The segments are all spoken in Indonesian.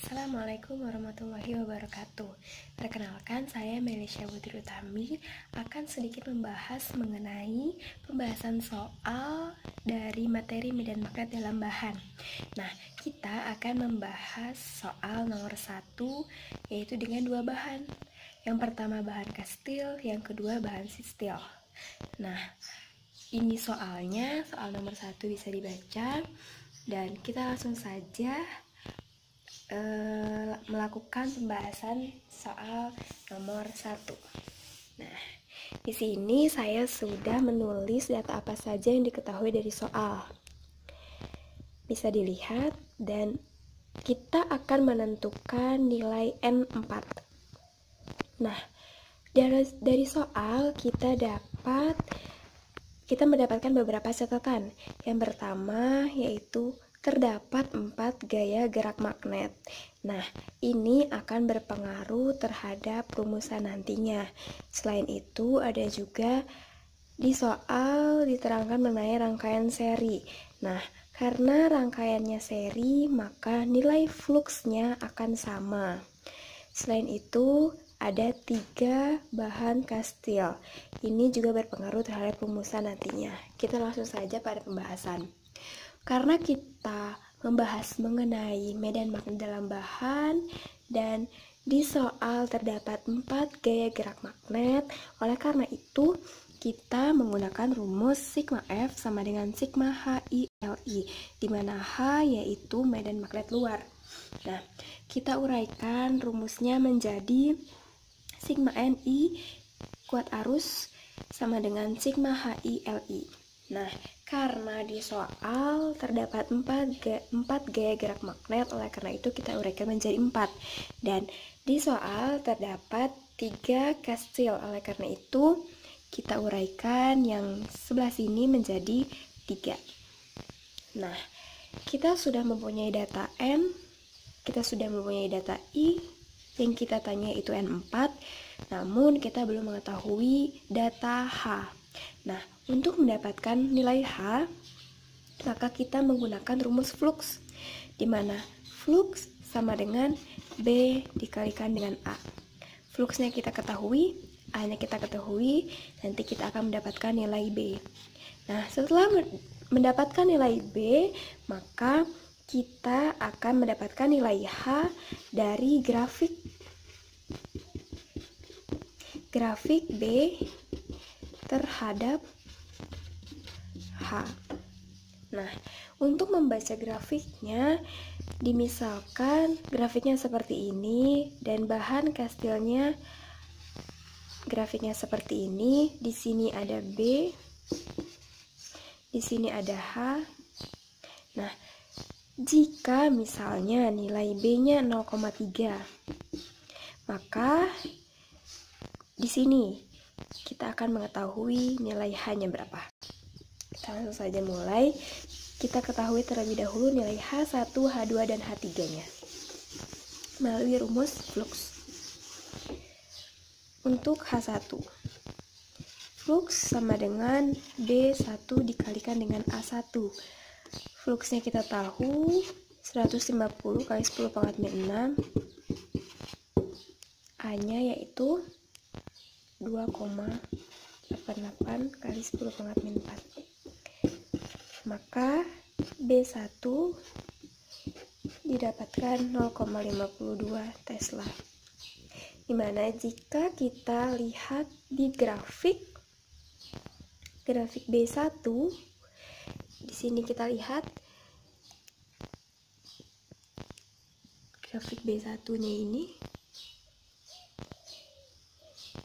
Assalamualaikum warahmatullahi wabarakatuh. Perkenalkan, saya Melisha Putri Utami akan sedikit membahas mengenai pembahasan soal dari materi medan magnet dalam bahan. Nah, kita akan membahas soal nomor 1, yaitu dengan dua bahan. Yang pertama bahan kastil, yang kedua bahan sistil. Nah, ini soalnya, soal nomor 1 bisa dibaca, dan kita langsung saja melakukan pembahasan soal nomor 1. Nah, di sini saya sudah menulis data apa saja yang diketahui dari soal. Bisa dilihat, dan kita akan menentukan nilai N4. Nah, dari soal kita mendapatkan beberapa catatan. Yang pertama yaitu terdapat 4 gaya gerak magnet. Nah, ini akan berpengaruh terhadap rumusan nantinya. Selain itu, ada juga di soal diterangkan mengenai rangkaian seri. Nah, karena rangkaiannya seri, maka nilai fluksnya akan sama. Selain itu, ada 3 bahan kastil. Ini juga berpengaruh terhadap rumusan nantinya. Kita langsung saja pada pembahasan. Karena kita membahas mengenai medan magnet dalam bahan dan di soal terdapat 4 gaya gerak magnet, oleh karena itu kita menggunakan rumus sigma F sama dengan sigma HI LI, di mana H yaitu medan magnet luar. Nah, kita uraikan rumusnya menjadi sigma NI kuat arus sama dengan sigma HI LI. Nah, karena di soal terdapat 4 gaya gerak magnet, oleh karena itu kita uraikan menjadi 4. Dan di soal terdapat 3 kastil, oleh karena itu kita uraikan yang sebelah sini menjadi 3. Nah, kita sudah mempunyai data N, kita sudah mempunyai data I, yang kita tanya itu N4, namun kita belum mengetahui data H. Nah, untuk mendapatkan nilai H, maka kita menggunakan rumus flux, di mana flux sama dengan B dikalikan dengan A. Fluxnya kita ketahui, A-nya kita ketahui, nanti kita akan mendapatkan nilai B. Nah, setelah mendapatkan nilai B, maka kita akan mendapatkan nilai H dari grafik B terhadap H. Nah, untuk membaca grafiknya, dimisalkan grafiknya seperti ini dan bahan kastilnya grafiknya seperti ini. Di sini ada B, di sini ada H. Nah, jika misalnya nilai B-nya 0,3, maka di sini kita akan mengetahui nilai H-nya berapa. Kita langsung saja mulai. Kita ketahui terlebih dahulu nilai H1, H2, dan H3-nya melalui rumus flux. Untuk H1, flux sama dengan B1 dikalikan dengan A1. Fluxnya kita tahu 150 kali 10 pangkat min 6. A-nya yaitu 2,88 kali 10 pangkat min 4. Maka B1 didapatkan 0,52 Tesla. Dimana jika kita lihat di grafik B1, di sini kita lihat grafik B1-nya ini.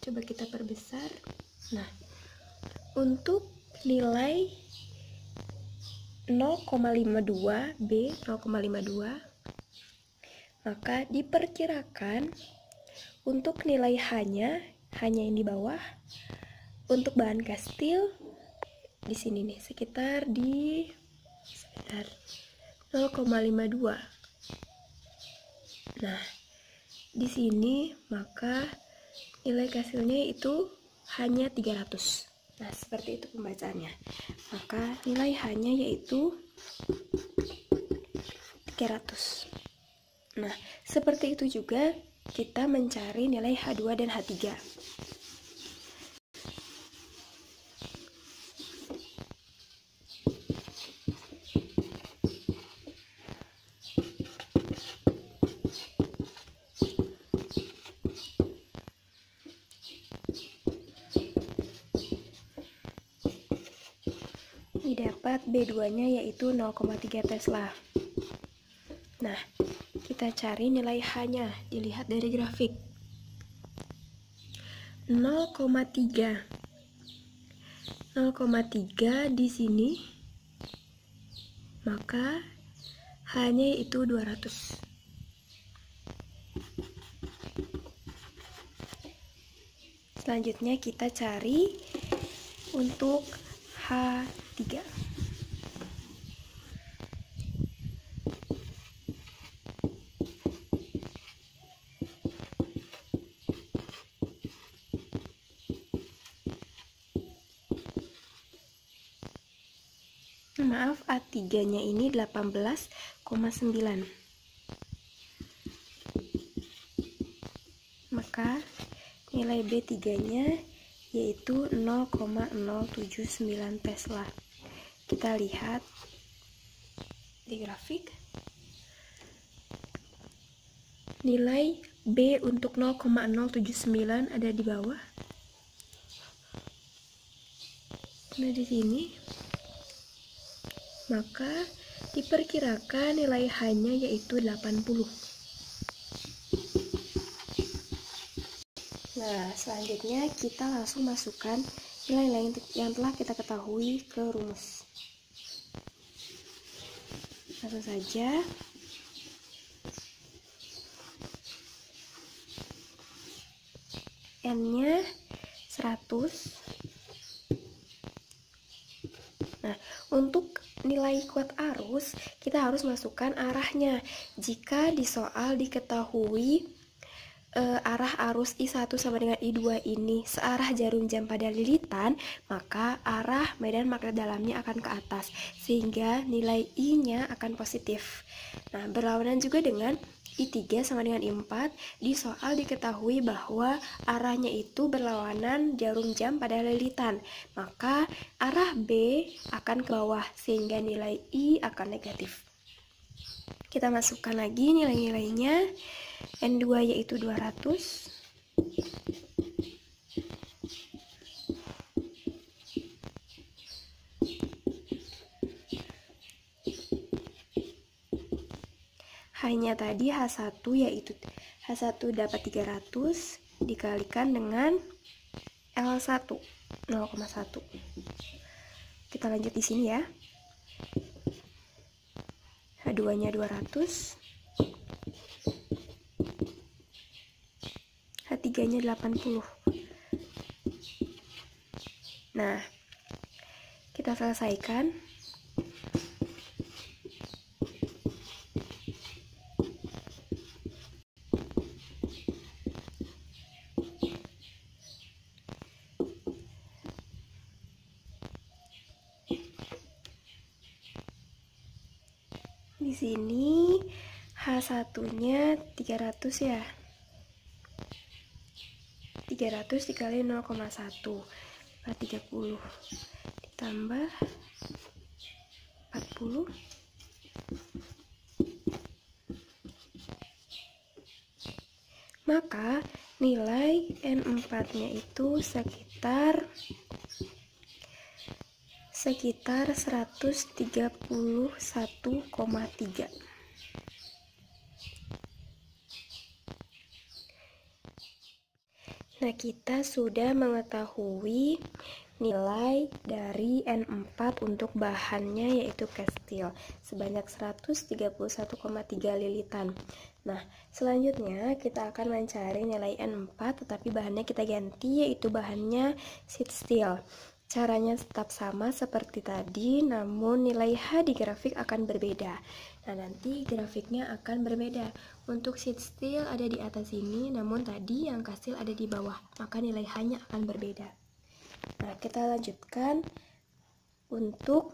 Coba kita perbesar. Nah, untuk nilai 0,52 B 0,52, maka diperkirakan untuk nilai H-nya hanya yang di bawah. Untuk bahan kastil di sini nih sekitar 0,52. Nah, di sini maka nilai kastilnya itu hanya 300. Nah, seperti itu pembacaannya. Maka nilai H-nya yaitu 300. Nah, seperti itu juga kita mencari nilai H2 dan H3. Didapat B2-nya yaitu 0,3 Tesla. Nah, kita cari nilai H-nya, dilihat dari grafik. 0,3 di sini, maka H-nya yaitu 200. Selanjutnya kita cari untuk H3. Maaf, A3-nya ini 18,9. Maka nilai B3-nya yaitu 0,079 Tesla. Kita lihat di grafik. Nilai B untuk 0,079 ada di bawah. Nah, di sini. Maka diperkirakan nilai H-nya yaitu 80. Nah, selanjutnya kita langsung masukkan nilai-nilai yang telah kita ketahui ke rumus. Langsung saja. N-nya 100. Nah, untuk nilai kuat arus, kita harus masukkan arahnya. Jika di soal diketahui arah arus I1 sama dengan I2 ini searah jarum jam pada lilitan, maka arah medan magnet dalamnya akan ke atas, sehingga nilai I-nya akan positif. Nah, berlawanan juga dengan I3 sama dengan I4, di soal diketahui bahwa arahnya itu berlawanan jarum jam pada lilitan, maka arah B akan ke bawah, sehingga nilai I akan negatif. Kita masukkan lagi nilai-nilainya. N2 yaitu 200. H-nya tadi H1 yaitu H1 dapat 300 dikalikan dengan L1 0,1. Kita lanjut di sini ya. H2-nya 200. H3-nya 80. Nah, kita selesaikan. Di sini H1-nya 300 ya. 300 dikali 0,1 30 ditambah 40 maka nilai N4-nya itu sekitar 131,3. Nah, kita sudah mengetahui nilai dari N4 untuk bahannya yaitu kastil sebanyak 131,3 lilitan. Nah, selanjutnya kita akan mencari nilai N4 tetapi bahannya kita ganti yaitu bahannya sheet steel. Caranya tetap sama seperti tadi, namun nilai H di grafik akan berbeda. Nah, nanti grafiknya akan berbeda. Untuk sheet steel ada di atas ini, namun tadi yang kastil ada di bawah, maka nilai H-nya akan berbeda. Nah, kita lanjutkan untuk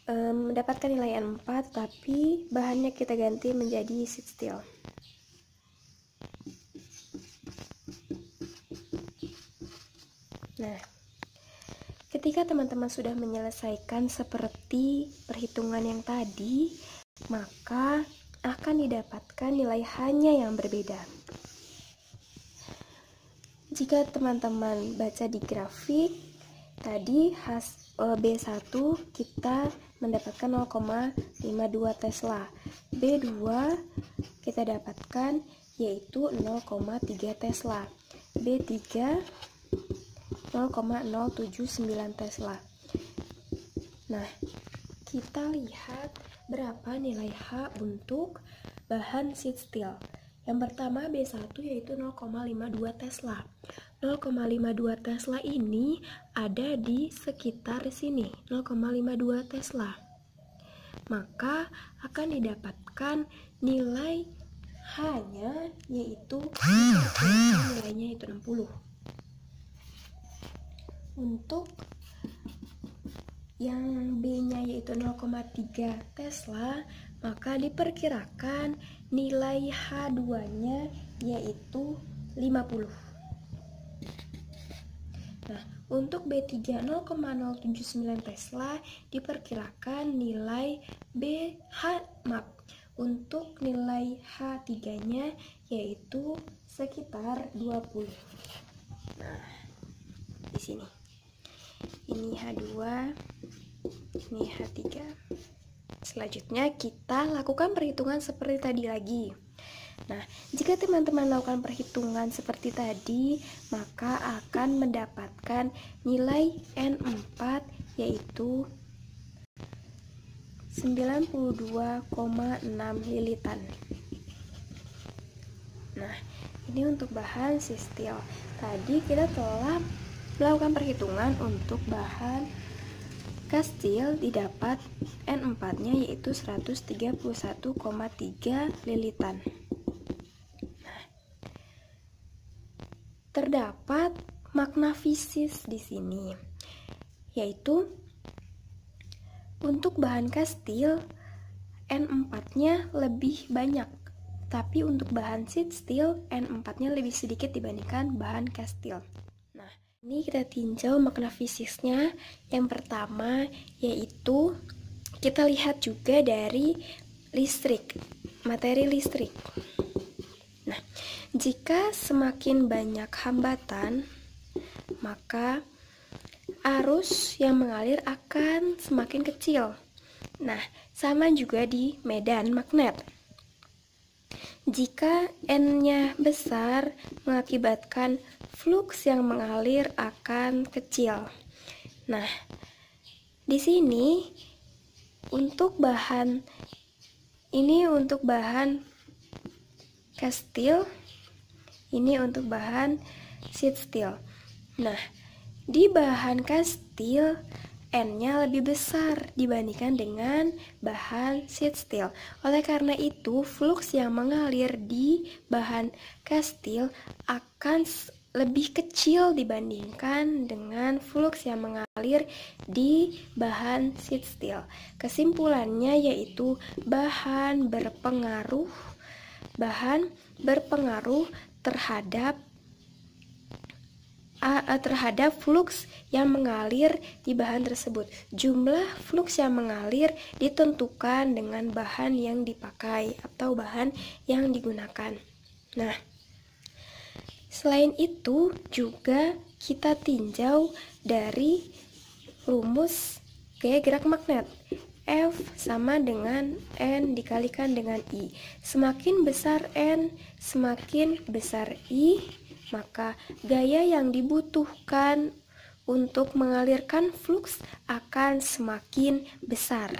mendapatkan nilai N4, tapi bahannya kita ganti menjadi sheet steel. Nah, ketika teman-teman sudah menyelesaikan seperti perhitungan yang tadi, maka akan didapatkan nilai hanya yang berbeda. Jika teman-teman baca di grafik, tadi B1 kita mendapatkan 0,52 Tesla. B2 kita dapatkan yaitu 0,3 Tesla. B3 0,079 Tesla. Nah, kita lihat berapa nilai H untuk bahan sheet steel. Yang pertama B1 yaitu 0,52 Tesla. 0,52 Tesla ini ada di sekitar sini, 0,52 Tesla. Maka akan didapatkan nilai H-nya yaitu nilainya itu 60. Untuk yang B-nya yaitu 0,3 Tesla, maka diperkirakan nilai H2-nya yaitu 50. Nah, untuk B3 0,079 Tesla diperkirakan nilai untuk nilai H3-nya yaitu sekitar 20. Nah, di sini. Ini H2, ini H3. Selanjutnya kita lakukan perhitungan seperti tadi lagi. Nah, jika teman-teman lakukan perhitungan seperti tadi, maka akan mendapatkan nilai N4 yaitu 92,6 lilitan. Nah, ini untuk bahan sheet steel. Tadi kita telah melakukan perhitungan untuk bahan cast steel, didapat N4-nya yaitu 131,3 lilitan. Nah, terdapat makna fisis di sini, yaitu untuk bahan cast steel N4-nya lebih banyak, tapi untuk bahan sheet steel N4-nya lebih sedikit dibandingkan bahan cast steel. Nah, ini kita tinjau makna fisiknya. Yang pertama yaitu kita lihat juga dari listrik, materi listrik. Nah, jika semakin banyak hambatan, maka arus yang mengalir akan semakin kecil. Nah, sama juga di medan magnet. Jika N-nya besar, mengakibatkan flux yang mengalir akan kecil. Nah, di sini untuk bahan cast steel, ini untuk bahan sheet steel. Nah, di bahan cast steel N-nya lebih besar dibandingkan dengan bahan sheet steel. Oleh karena itu, flux yang mengalir di bahan cast steel akan lebih kecil dibandingkan dengan flux yang mengalir di bahan sheet steel. Kesimpulannya yaitu bahan berpengaruh terhadap flux yang mengalir di bahan tersebut. Jumlah flux yang mengalir ditentukan dengan bahan yang dipakai atau bahan yang digunakan. Nah, selain itu juga kita tinjau dari rumus gaya gerak magnet. F sama dengan N dikalikan dengan I. Semakin besar N, semakin besar I, maka gaya yang dibutuhkan untuk mengalirkan flux akan semakin besar.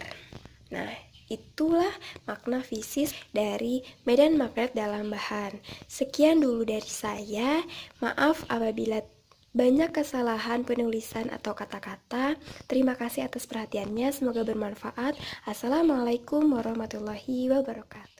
Nah, itulah makna fisis dari medan magnet dalam bahan. Sekian dulu dari saya. Maaf apabila banyak kesalahan penulisan atau kata-kata. Terima kasih atas perhatiannya. Semoga bermanfaat. Assalamualaikum warahmatullahi wabarakatuh.